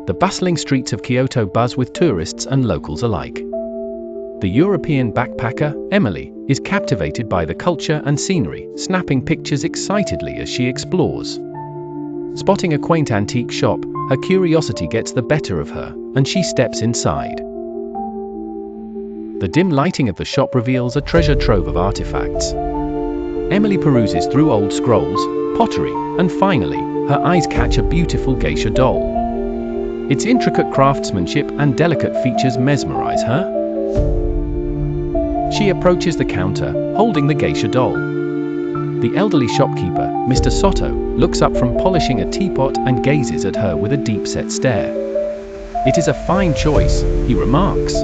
The bustling streets of Kyoto buzz with tourists and locals alike. The European backpacker, Emily, is captivated by the culture and scenery, snapping pictures excitedly as she explores. Spotting a quaint antique shop, her curiosity gets the better of her, and she steps inside. The dim lighting of the shop reveals a treasure trove of artifacts. Emily peruses through old scrolls, pottery, and finally, her eyes catch a beautiful geisha doll. Its intricate craftsmanship and delicate features mesmerize her. She approaches the counter, holding the geisha doll. The elderly shopkeeper, Mr. Soto, looks up from polishing a teapot and gazes at her with a deep-set stare. "It is a fine choice," he remarks.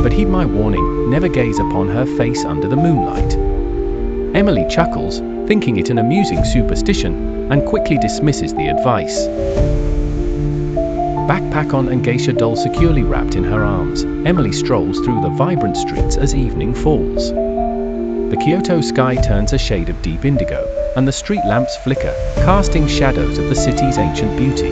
"But heed my warning, never gaze upon her face under the moonlight." Emily chuckles, thinking it an amusing superstition, and quickly dismisses the advice. Backpack on and geisha doll securely wrapped in her arms, Emily strolls through the vibrant streets as evening falls. The Kyoto sky turns a shade of deep indigo, and the street lamps flicker, casting shadows of the city's ancient beauty.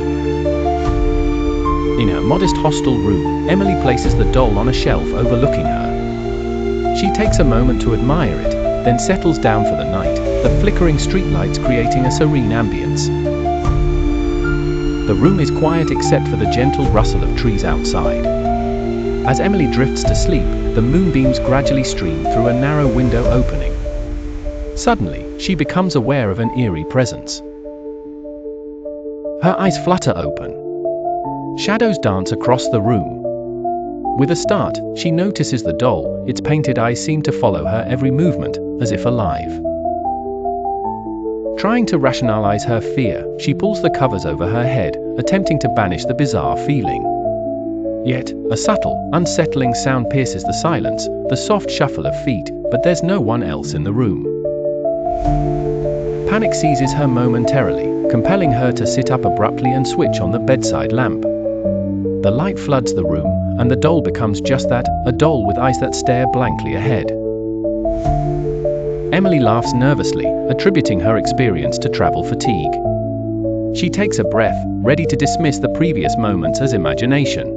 In her modest hostel room, Emily places the doll on a shelf overlooking her. She takes a moment to admire it, then settles down for the night, the flickering streetlights creating a serene ambience. The room is quiet except for the gentle rustle of trees outside. As Emily drifts to sleep, the moonbeams gradually stream through a narrow window opening. Suddenly, she becomes aware of an eerie presence. Her eyes flutter open. Shadows dance across the room. With a start, she notices the doll. Its painted eyes seem to follow her every movement, as if alive. Trying to rationalize her fear, she pulls the covers over her head, attempting to banish the bizarre feeling. Yet, a subtle, unsettling sound pierces the silence, the soft shuffle of feet, but there's no one else in the room. Panic seizes her momentarily, compelling her to sit up abruptly and switch on the bedside lamp. The light floods the room, and the doll becomes just that, a doll with eyes that stare blankly ahead. Emily laughs nervously, attributing her experience to travel fatigue. She takes a breath, ready to dismiss the previous moments as imagination.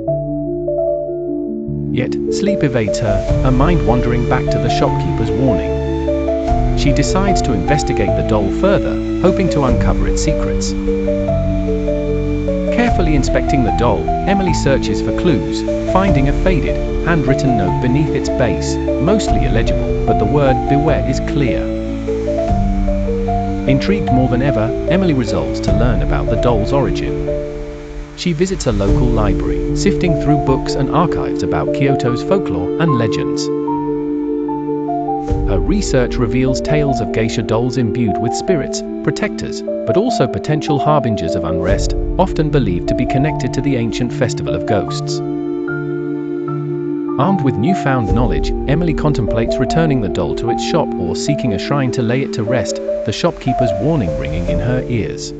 Yet, sleep evades her mind wandering back to the shopkeeper's warning. She decides to investigate the doll further, hoping to uncover its secrets. Carefully inspecting the doll, Emily searches for clues, finding a faded, handwritten note beneath its base, mostly illegible, but the word "beware" is clear. Intrigued more than ever, Emily resolves to learn about the doll's origin. She visits a local library, sifting through books and archives about Kyoto's folklore and legends. Her research reveals tales of geisha dolls imbued with spirits, protectors, but also potential harbingers of unrest, often believed to be connected to the ancient festival of ghosts. Armed with newfound knowledge, Emily contemplates returning the doll to its shop or seeking a shrine to lay it to rest, the shopkeeper's warning ringing in her ears.